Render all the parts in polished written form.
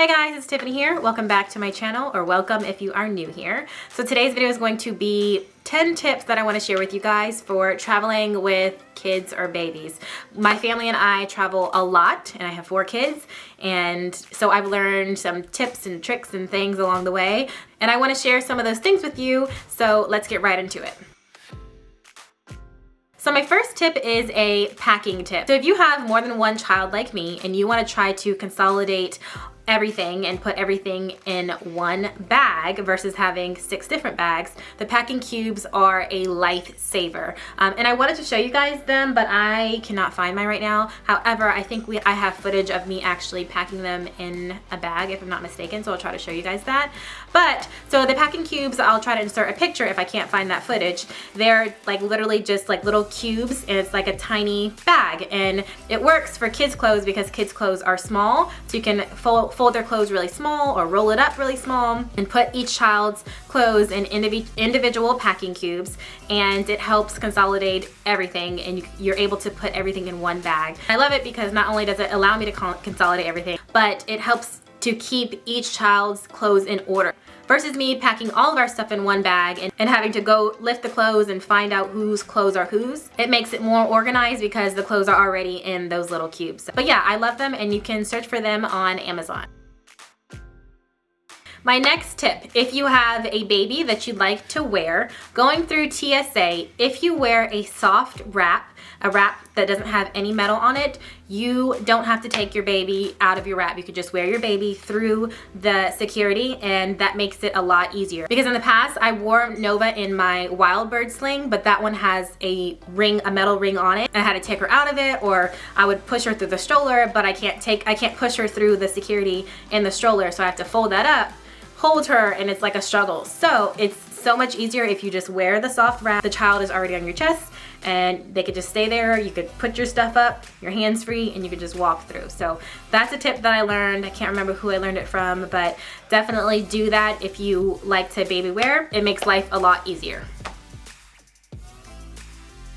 Hey guys, it's Tiffany here. Welcome back to my channel, or welcome if you are new here. So today's video is going to be 10 tips that I want to share with you guys for traveling with kids or babies. My family and I travel a lot, and I have 4 kids, and so I've learned some tips and tricks and things along the way, and I want to share some of those things with you, so let's get right into it. So my first tip is a packing tip. So if you have more than one child like me and you want to try to consolidate everything and put everything in one bag versus having 6 different bags, the packing cubes are a lifesaver. And I wanted to show you guys them, but I cannot find mine right now. However, I think I have footage of me actually packing them in a bag, if I'm not mistaken, so I'll try to show you guys that. But, so the packing cubes, I'll try to insert a picture if I can't find that footage. They're like literally just like little cubes, and it's like a tiny bag, and it works for kids' clothes because kids' clothes are small, so you can fold their clothes really small or roll it up really small and put each child's clothes in individual packing cubes, and it helps consolidate everything, and you're able to put everything in one bag. I love it because not only does it allow me to consolidate everything, but it helps to keep each child's clothes in order. Versus me packing all of our stuff in one bag and having to go lift the clothes and find out whose clothes are whose. It makes it more organized because the clothes are already in those little cubes. But yeah, I love them, and you can search for them on Amazon. My next tip, if you have a baby that you'd like to wear, going through TSA, if you wear a soft wrap, a wrap that doesn't have any metal on it, you don't have to take your baby out of your wrap. You could just wear your baby through the security, and that makes it a lot easier. Because in the past, I wore Nova in my Wild Bird sling, but that one has a metal ring on it. I had to take her out of it, or I would push her through the stroller, but I can't push her through the security in the stroller, so I have to fold that up, hold her, and it's like a struggle. So it's so much easier if you just wear the soft wrap. The child is already on your chest, and they could just stay there. You could put your stuff up, your hands free, and you could just walk through. So that's a tip that I learned. I can't remember who I learned it from, but definitely do that if you like to baby wear. It makes life a lot easier.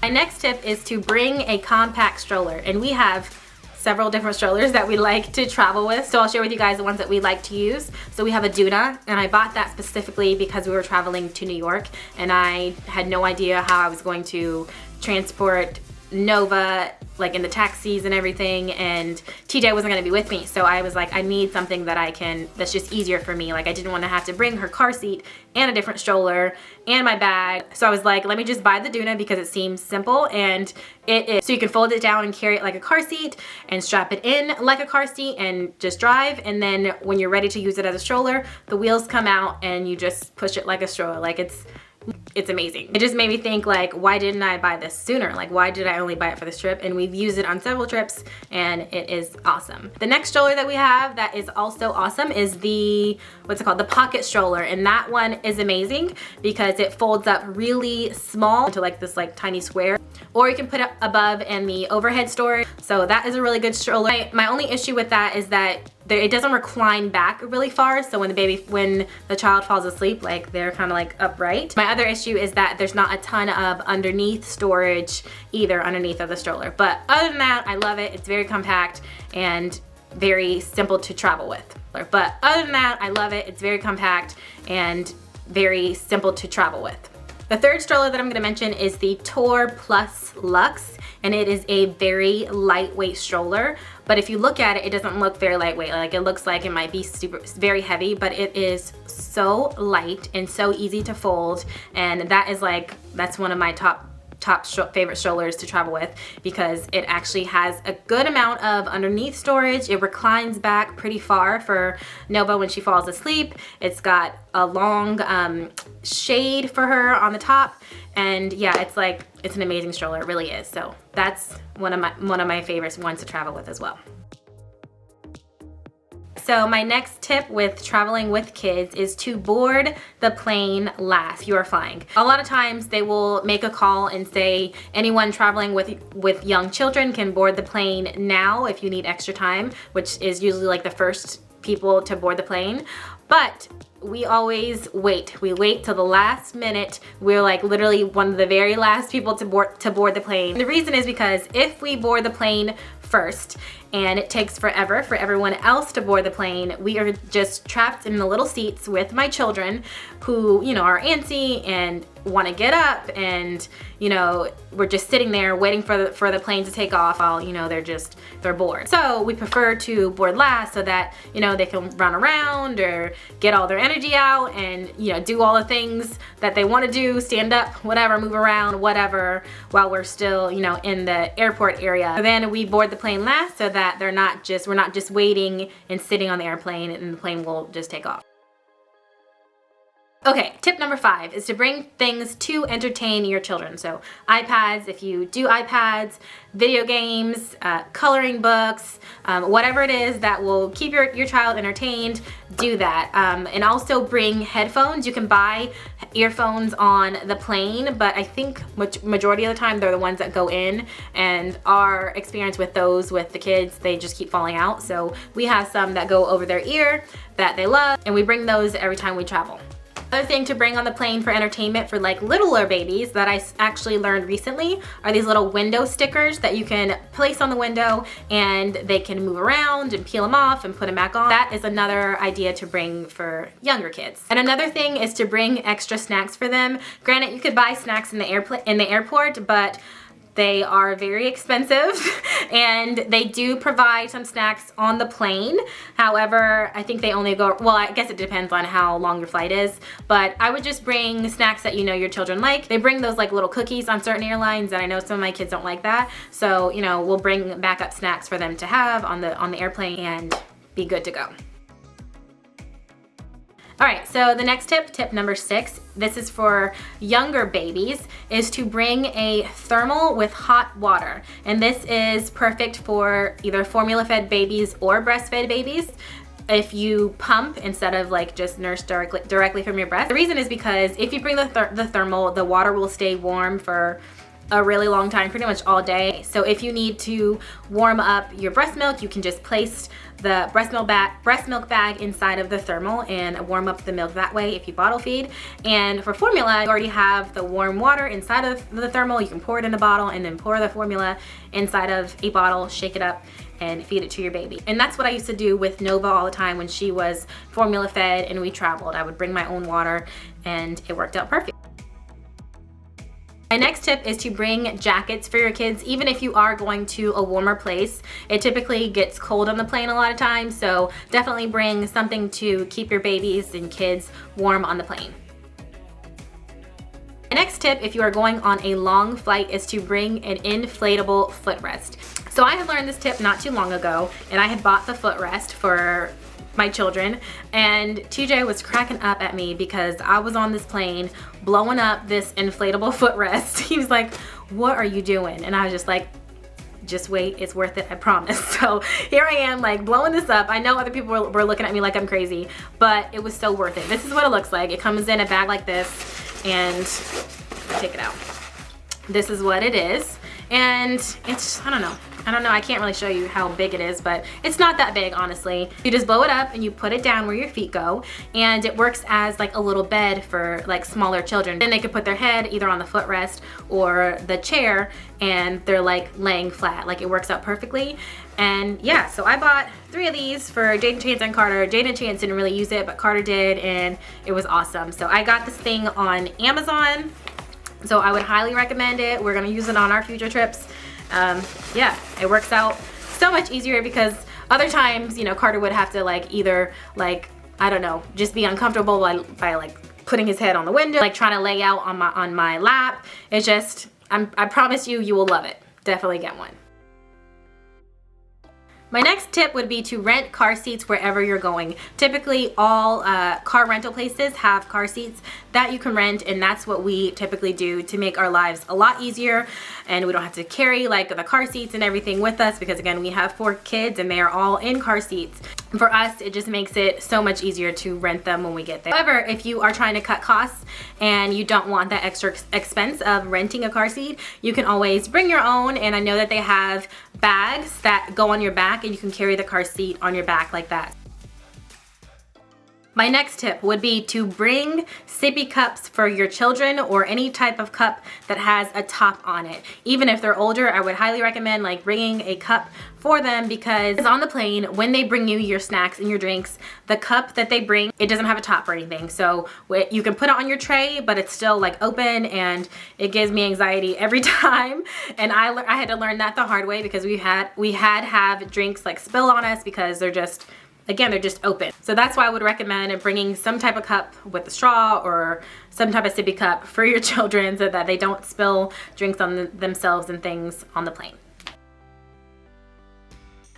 My next tip is to bring a compact stroller, and we have several different strollers that we like to travel with. So I'll share with you guys the ones that we like to use. So we have a Duna, and I bought that specifically because we were traveling to New York, and I had no idea how I was going to transport Nova like in the taxis and everything, and TJ wasn't gonna be with me, so I was like, I need something that's just easier for me. Like, I didn't want to have to bring her car seat and a different stroller and my bag, so I was like, let me just buy the Duna because it seems simple, and it is. So you can fold it down and carry it like a car seat and strap it in like a car seat and just drive, and then when you're ready to use it as a stroller, the wheels come out and you just push it like a stroller. Like, it's amazing. It just made me think, like, why didn't I buy this sooner? Like, why did I only buy it for this trip? And we've used it on several trips, and it is awesome. The next stroller that we have that is also awesome is the, what's it called? The pocket stroller. And that one is amazing because it folds up really small into like this like tiny square, or you can put it above in the overhead storage. So that is a really good stroller. My only issue with that is that it doesn't recline back really far, so when the child falls asleep, like, they're kind of like upright. My other issue is that there's not a ton of underneath storage either underneath of the stroller. But other than that, I love it. It's very compact and very simple to travel with. But other than that, I love it. It's very compact and very simple to travel with. The third stroller that I'm going to mention is the Tour Plus Luxe, and it is a very lightweight stroller. But if you look at it, it doesn't look very lightweight. Like, it looks like it might be very heavy, but it is so light and so easy to fold. And that's one of my top favorite strollers to travel with because it actually has a good amount of underneath storage. It reclines back pretty far for Nova when she falls asleep. It's got a long shade for her on the top, and yeah, it's an amazing stroller. It really is. So that's one of my favorites ones to travel with as well. So my next tip with traveling with kids is to board the plane last if you are flying. A lot of times they will make a call and say anyone traveling with young children can board the plane now if you need extra time, which is usually like the first people to board the plane. But we always wait. We wait till the last minute. We're like literally one of the very last people to board the plane. And the reason is because if we board the plane first, and it takes forever for everyone else to board the plane. We are just trapped in the little seats with my children who, you know, are antsy and want to get up, and you know, we're just sitting there waiting for the plane to take off while, you know, they're bored. So we prefer to board last so that, you know, they can run around or get all their energy out and, you know, do all the things that they want to do, stand up, whatever, move around, whatever, while we're still, you know, in the airport area. So then we board the plane last so that we're not just waiting and sitting on the airplane, and the plane will just take off. Okay, tip number 5 is to bring things to entertain your children. So iPads, if you do iPads, video games, coloring books, whatever it is that will keep your child entertained, do that. And also bring headphones. You can buy earphones on the plane, but I think majority of the time they're the ones that go in, and our experience with those with the kids, they just keep falling out. So we have some that go over their ear that they love, and we bring those every time we travel. Another thing to bring on the plane for entertainment for like littler babies that I actually learned recently are these little window stickers that you can place on the window, and they can move around and peel them off and put them back on. That is another idea to bring for younger kids. And another thing is to bring extra snacks for them. Granted, you could buy snacks in the airport, but they are very expensive, and they do provide some snacks on the plane. However, I think they only go, well, I guess it depends on how long your flight is, but I would just bring snacks that you know your children like. They bring those like little cookies on certain airlines, and I know some of my kids don't like that. So, you know, we'll bring backup snacks for them to have on the airplane and be good to go. All right, so the next tip number 6, this is for younger babies, is to bring a thermal with hot water. And this is perfect for either formula-fed babies or breastfed babies. If you pump instead of like just nurse directly from your breast. The reason is because if you bring the thermal, the water will stay warm for a really long time, pretty much all day. So if you need to warm up your breast milk, you can just place the breast milk bag inside of the thermal and warm up the milk that way if you bottle feed. And for formula, you already have the warm water inside of the thermal. You can pour it in a bottle and then pour the formula inside of a bottle, shake it up, and feed it to your baby. And that's what I used to do with Nova all the time when she was formula fed and we traveled. I would bring my own water, and it worked out perfect. My next tip is to bring jackets for your kids, even if you are going to a warmer place. It typically gets cold on the plane a lot of times, so definitely bring something to keep your babies and kids warm on the plane. My next tip, if you are going on a long flight, is to bring an inflatable footrest. So I had learned this tip not too long ago, and I had bought the footrest for my children, and TJ was cracking up at me because I was on this plane blowing up this inflatable footrest. He was like, "What are you doing?" And I was just like, "Just wait, it's worth it, I promise." So here I am, like blowing this up. I know other people were looking at me like I'm crazy, but it was so worth it. This is what it looks like. It comes in a bag like this, and take it out. This is what it is, and it's, I don't know, I can't really show you how big it is, but it's not that big, honestly. You just blow it up and you put it down where your feet go, and it works as like a little bed for like smaller children. Then they could put their head either on the footrest or the chair, and they're like laying flat. Like, it works out perfectly. And yeah, so I bought 3 of these for Jaden, Chance, and Carter. Jaden and Chance didn't really use it, but Carter did, and it was awesome. So I got this thing on Amazon, so I would highly recommend it. We're gonna use it on our future trips. Yeah, it works out so much easier, because other times, you know, Carter would have to like either like, I don't know, just be uncomfortable by like putting his head on the window, like trying to lay out on my lap. It's just, I promise you, you will love it. Definitely get one. My next tip would be to rent car seats wherever you're going. Typically, all car rental places have car seats that you can rent, and that's what we typically do to make our lives a lot easier, and we don't have to carry like the car seats and everything with us, because again, we have 4 kids and they are all in car seats. For us, it just makes it so much easier to rent them when we get there. However, if you are trying to cut costs and you don't want that extra expense of renting a car seat, you can always bring your own, and I know that they have bags that go on your back, and you can carry the car seat on your back like that. My next tip would be to bring sippy cups for your children or any type of cup that has a top on it. Even if they're older, I would highly recommend like bringing a cup for them, because on the plane, when they bring you your snacks and your drinks, the cup that they bring, it doesn't have a top or anything. So you can put it on your tray, but it's still like open, and it gives me anxiety every time. And I had to learn that the hard way, because we had to have drinks like spill on us because they're just, again, they're just open. So that's why I would recommend bringing some type of cup with a straw or some type of sippy cup for your children so that they don't spill drinks on themselves and things on the plane.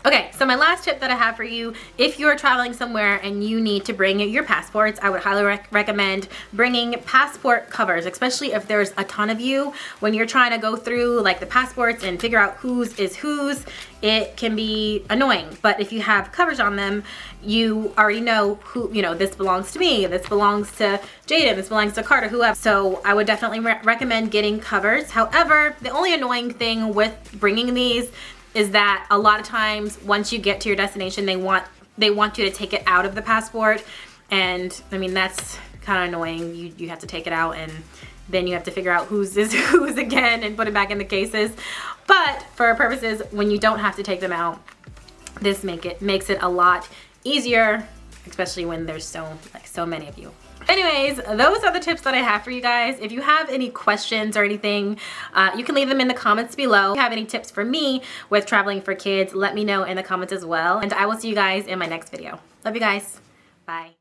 Okay, so my last tip that I have for you, if you're traveling somewhere and you need to bring your passports, I would highly recommend bringing passport covers, especially if there's a ton of you. When you're trying to go through like the passports and figure out whose is whose, it can be annoying. But if you have covers on them, you already know who, you know, this belongs to me, this belongs to Jaden, this belongs to Carter, whoever. So I would definitely recommend getting covers. However, the only annoying thing with bringing these is that a lot of times once you get to your destination, they want you to take it out of the passport, and I mean that's kind of annoying. You have to take it out, and then you have to figure out whose is whose again and put it back in the cases. But for our purposes, when you don't have to take them out, this makes it a lot easier, especially when there's so many of you. Anyways, those are the tips that I have for you guys. If you have any questions or anything, you can leave them in the comments below. If you have any tips for me with traveling for kids, let me know in the comments as well. And I will see you guys in my next video. Love you guys. Bye.